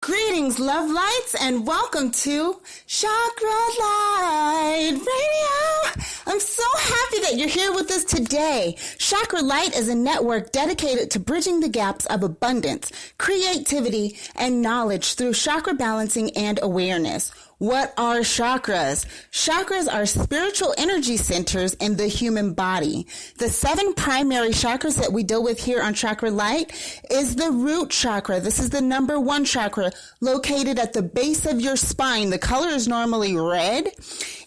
Greetings, love lights, and welcome to Chakra Light Radio. I'm so happy that you're here with us today. Chakra Light is a network dedicated to bridging the gaps of abundance, creativity, and knowledge through chakra balancing and awareness. What are chakras? Chakras are spiritual energy centers in the human body. The 7 primary chakras that we deal with here on Chakra Light is the root chakra. This is the number 1 chakra located at the base of your spine. The color is normally red,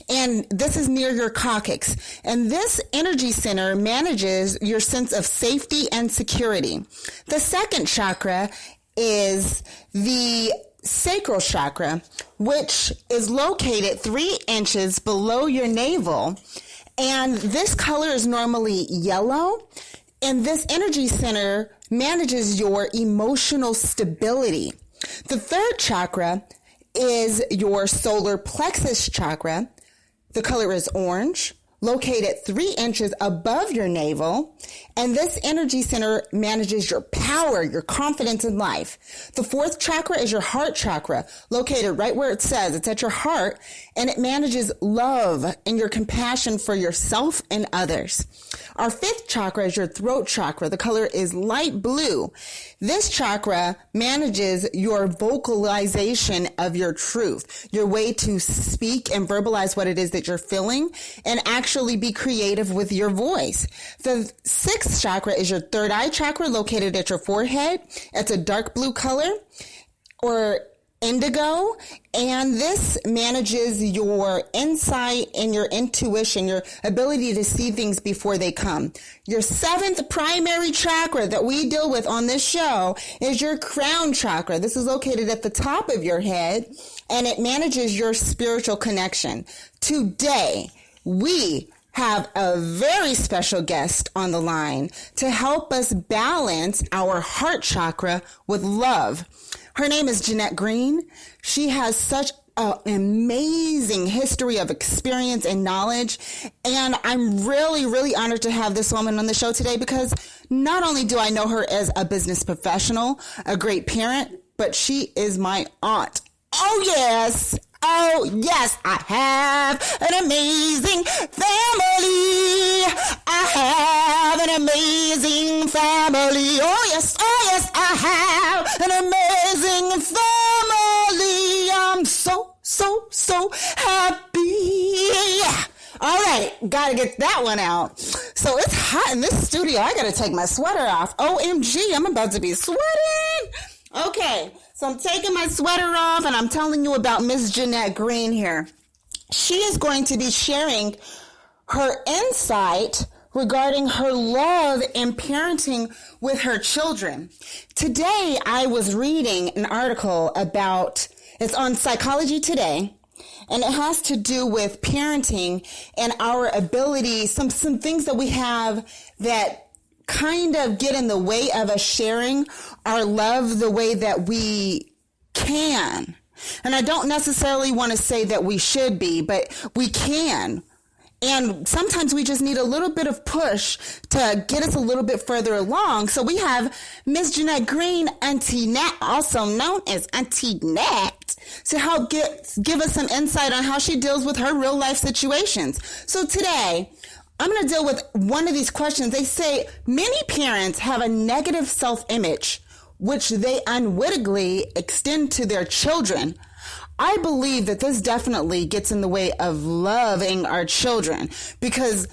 and this is near your coccyx. And this energy center manages your sense of safety and security. The second chakra is the sacral chakra, which is located 3 inches below your navel. And this color is normally yellow. And this energy center manages your emotional stability. The third chakra is your solar plexus chakra. The color is orange, located 3 inches above your navel. And this energy center manages your power, your confidence in life. The 4th chakra is your heart chakra, located right where it says. It's at your heart, and it manages love and your compassion for yourself and others. Our 5th chakra is your throat chakra. The color is light blue. This chakra manages your vocalization of your truth, your way to speak and verbalize what it is that you're feeling and actually be creative with your voice. The 6th chakra is your third eye chakra, located at your forehead. It's a dark blue color or indigo, and this manages your insight and your intuition, your ability to see things before they come. Your 7th primary chakra that we deal with on this show is your crown chakra. This is located at the top of your head, and it manages your spiritual connection. Today, we have a very special guest on the line to help us balance our heart chakra with love. Her name is Jeanette Green. She has such an amazing history of experience and knowledge. And I'm really, really honored to have this woman on the show today, because not only do I know her as a business professional, a great parent, but she is my aunt. Oh, yes. Oh, yes, I have an amazing family. I have an amazing family. Oh, yes, I have an amazing family. I'm so happy. All right, gotta get that one out. So it's hot in this studio. I gotta take my sweater off. OMG, I'm about to be sweating. Okay, so I'm taking my sweater off, and I'm telling you about Miss Jeanette Green here. She is going to be sharing her insight regarding her love and parenting with her children. Today, I was reading an article it's on Psychology Today, and it has to do with parenting and our ability, some things that we have that kind of get in the way of us sharing our love the way that we can. And I don't necessarily want to say that we should be, but we can. And sometimes we just need a little bit of push to get us a little bit further along. So we have Miss Jeanette Green, Auntie Nat, also known as Auntie Nat, to help give us some insight on how she deals with her real life situations. So today, I'm going to deal with one of these questions. They say many parents have a negative self-image, which they unwittingly extend to their children. I believe that this definitely gets in the way of loving our children, because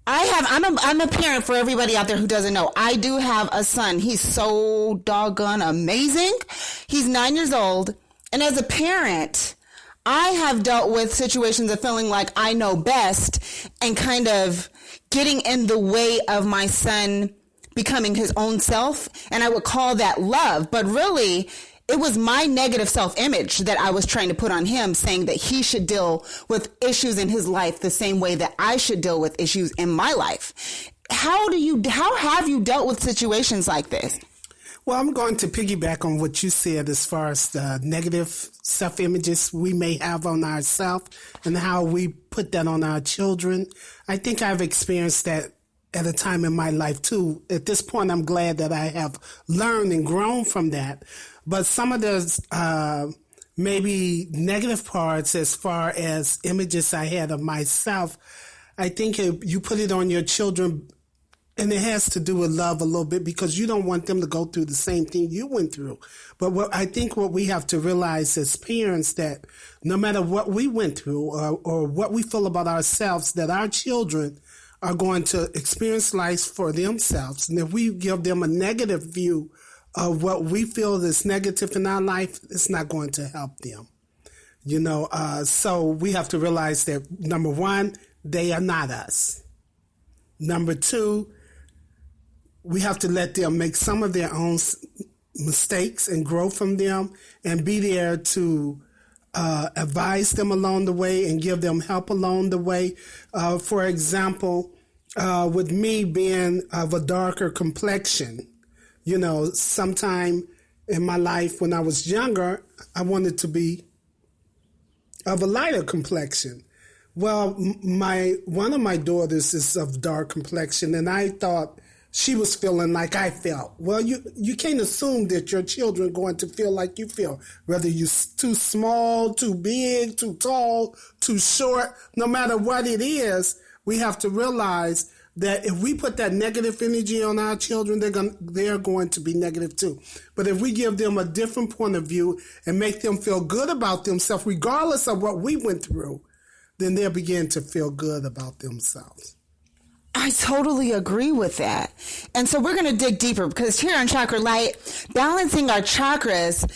I'm a parent for everybody out there who doesn't know. I do have a son. He's so doggone amazing. He's 9 years old. And as a parent, I have dealt with situations of feeling like I know best and kind of getting in the way of my son becoming his own self. And I would call that love. But really, it was my negative self-image that I was trying to put on him, saying that he should deal with issues in his life the same way that I should deal with issues in my life. How have you dealt with situations like this? Well, I'm going to piggyback on what you said as far as the negative self-images we may have on ourselves and how we put that on our children. I think I've experienced that at a time in my life too. At this point, I'm glad that I have learned and grown from that. But some of the maybe negative parts, as far as images I had of myself, I think you put it on your children, and it has to do with love a little bit, because you don't want them to go through the same thing you went through. But I think what we have to realize as parents, that no matter what we went through or what we feel about ourselves, that our children are going to experience life for themselves. And if we give them a negative view of what we feel is negative in our life, it's not going to help them. So we have to realize that, number one, they are not us. Number two, we have to let them make some of their own mistakes and grow from them, and be there to advise them along the way and give them help along the way. For example, with me being of a darker complexion, sometime in my life when I was younger, I wanted to be of a lighter complexion. Well, one of my daughters is of dark complexion, and I thought she was feeling like I felt. Well, you can't assume that your children are going to feel like you feel, whether you're too small, too big, too tall, too short. No matter what it is, we have to realize that if we put that negative energy on our children, they're going to be negative too. But if we give them a different point of view and make them feel good about themselves, regardless of what we went through, then they'll begin to feel good about themselves. I totally agree with that. And so we're going to dig deeper, because here on Chakra Light, balancing our chakras,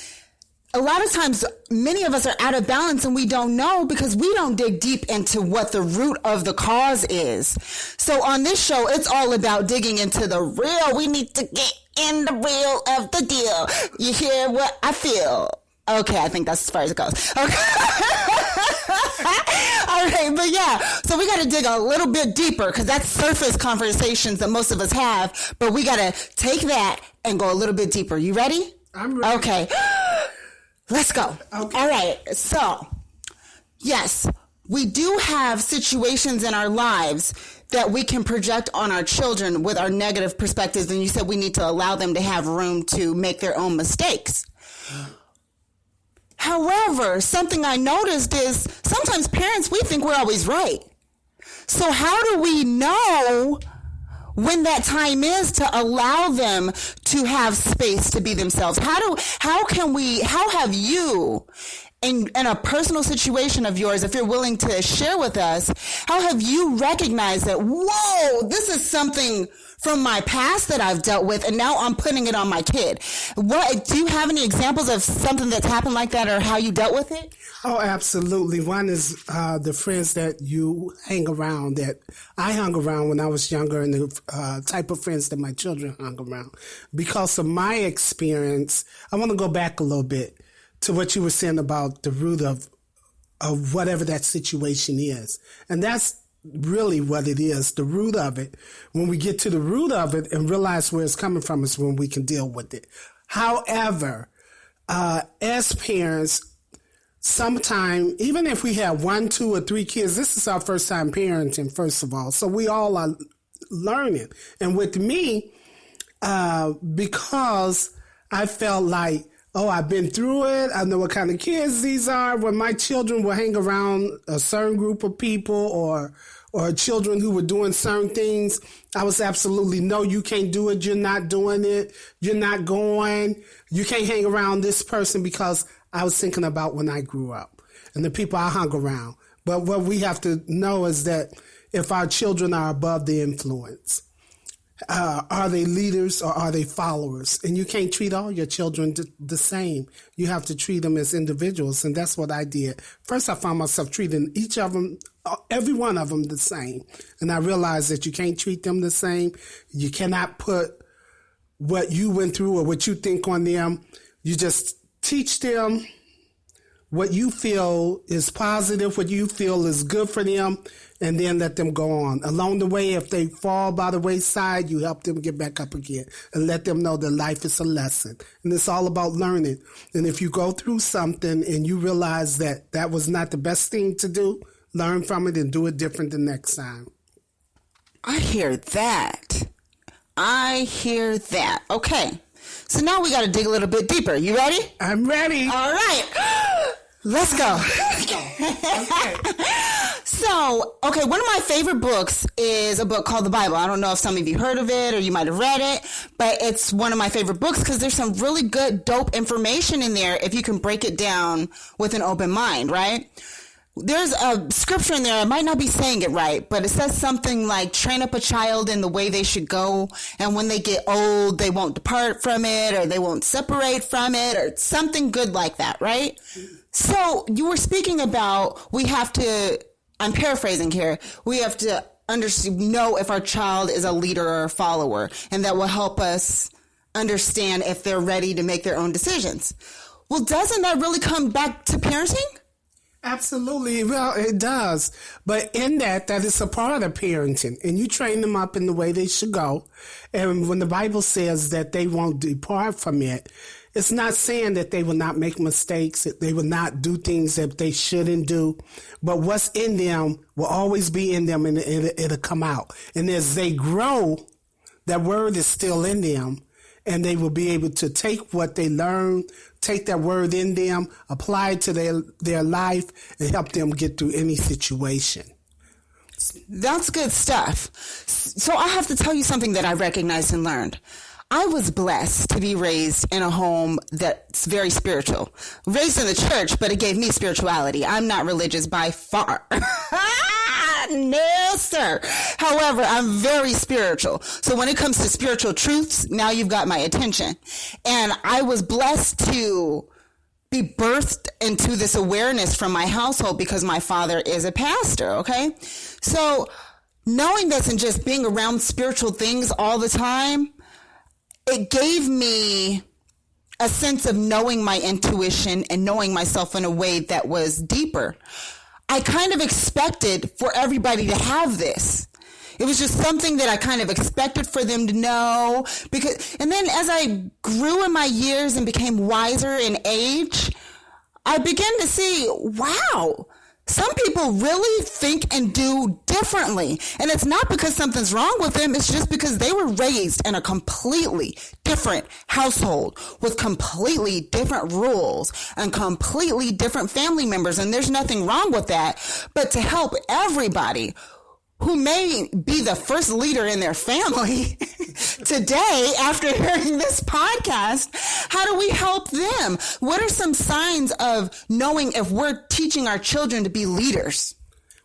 a lot of times many of us are out of balance and we don't know, because we don't dig deep into what the root of the cause is. So on this show, it's all about digging into the real. We need to get in the real of the deal. You hear what I feel? Okay, I think that's as far as it goes. Okay. All right, but yeah, so we got to dig a little bit deeper, because that's surface conversations that most of us have, but we got to take that and go a little bit deeper. You ready? I'm ready. Okay. Let's go. Okay. All right. So, yes, we do have situations in our lives that we can project on our children with our negative perspectives. And you said we need to allow them to have room to make their own mistakes. However, something I noticed is sometimes parents, we think we're always right. So how do we know when that time is to allow them to have space to be themselves? How have you, in a personal situation of yours, if you're willing to share with us, how have you recognized that, whoa, this is something from my past that I've dealt with, and now I'm putting it on my kid? Do you have any examples of something that's happened like that, or how you dealt with it? Oh, absolutely. One is the friends that you hang around, that I hung around when I was younger, and the type of friends that my children hung around. Because of my experience, I want to go back a little bit to what you were saying about the root of whatever that situation is. And that's really what it is, the root of it. When we get to the root of it and realize where it's coming from, is when we can deal with it. However, as parents, sometimes, even if we have 1, 2, or 3 kids, this is our first time parenting, first of all. So we all are learning. And with me, because I felt like, oh, I've been through it, I know what kind of kids these are. When my children will hang around a certain group of people, or children who were doing certain things, I was absolutely, no, you can't do it. You're not doing it. You're not going. You can't hang around this person, because I was thinking about when I grew up and the people I hung around. But what we have to know is that if our children are above the influence, are they leaders or are they followers? And you can't treat all your children the same. You have to treat them as individuals. And that's what I did. First, I found myself treating each of them, every one of them, the same. And I realized that you can't treat them the same. You cannot put what you went through or what you think on them. You just teach them what you feel is positive, what you feel is good for them, and then let them go on. Along the way, if they fall by the wayside, you help them get back up again and let them know that life is a lesson. And it's all about learning. And if you go through something and you realize that that was not the best thing to do, learn from it and do it different the next time. I hear that. Okay. So now we got to dig a little bit deeper. You ready? I'm ready. All right. Let's go. Okay. So, okay, one of my favorite books is a book called the Bible. I don't know if some of you heard of it or you might have read it, but it's one of my favorite books because there's some really good, dope information in there if you can break it down with an open mind, right? There's a scripture in there, I might not be saying it right, but it says something like, train up a child in the way they should go, and when they get old, they won't depart from it, or they won't separate from it, or something good like that, right? So you were speaking about, we have to, I'm paraphrasing here, we have to know if our child is a leader or a follower, and that will help us understand if they're ready to make their own decisions. Well, doesn't that really come back to parenting? Absolutely. Well, it does. But in that is a part of parenting. And you train them up in the way they should go. And when the Bible says that they won't depart from it, it's not saying that they will not make mistakes, that they will not do things that they shouldn't do. But what's in them will always be in them, and it'll come out. And as they grow, that word is still in them. And they will be able to take what they learn, take that word in them, apply it to their life, and help them get through any situation. That's good stuff. So I have to tell you something that I recognized and learned. I was blessed to be raised in a home that's very spiritual. Raised in the church, but it gave me spirituality. I'm not religious by far. No, sir. However, I'm very spiritual. So when it comes to spiritual truths, now you've got my attention. And I was blessed to be birthed into this awareness from my household because my father is a pastor, okay? So knowing this and just being around spiritual things all the time, it gave me a sense of knowing my intuition and knowing myself in a way that was deeper. I kind of expected for everybody to have this. It was just something that I kind of expected for them to know and then as I grew in my years and became wiser in age, I began to see, wow, some people really think and do differently. And it's not because something's wrong with them. It's just because they were raised in a completely different household with completely different rules and completely different family members. And there's nothing wrong with that. But to help everybody who may be the first leader in their family today after hearing this podcast, how do we help them? What are some signs of knowing if we're teaching our children to be leaders?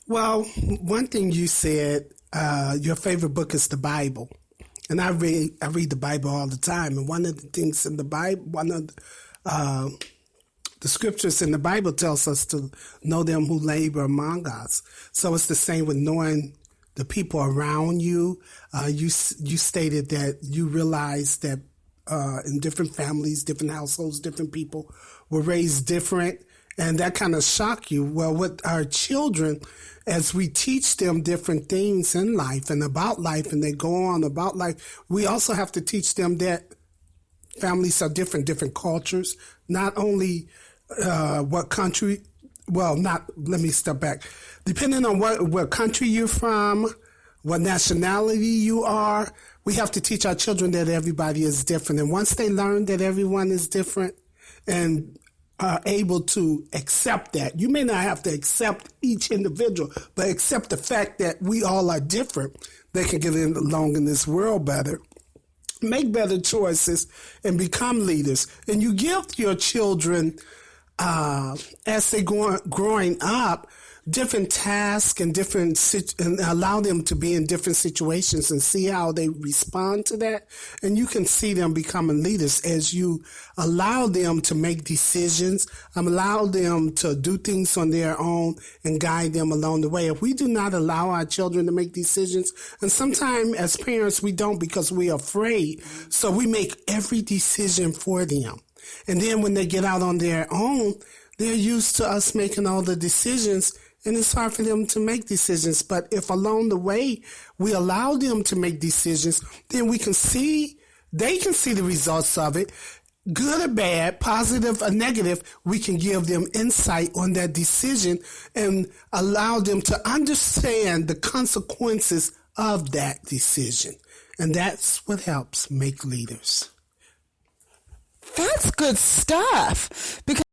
Well, one thing you said, your favorite book is the Bible. And I read the Bible all the time. And one of the things in the Bible, one of the scriptures in the Bible tells us to know them who labor among us. So it's the same with knowing the people around you. You stated that you realized that in different families, different households, different people were raised different, and that kind of shocked you. Well, with our children, as we teach them different things in life and about life, and they go on about life, we also have to teach them that families are different cultures, not only what country. Well, let me step back. Depending on what country you're from, what nationality you are, we have to teach our children that everybody is different. And once they learn that everyone is different and are able to accept that, you may not have to accept each individual, but accept the fact that we all are different, they can get along in this world better, make better choices, and become leaders. And you give your children as they growing up, different tasks and and allow them to be in different situations and see how they respond to that. And you can see them becoming leaders as you allow them to make decisions, allow them to do things on their own and guide them along the way. If we do not allow our children to make decisions, and sometimes as parents we don't because we're afraid, so we make every decision for them. And then when they get out on their own, they're used to us making all the decisions, and it's hard for them to make decisions. But if along the way we allow them to make decisions, then they can see the results of it, good or bad, positive or negative. We can give them insight on that decision and allow them to understand the consequences of that decision. And that's what helps make leaders. That's good stuff. Because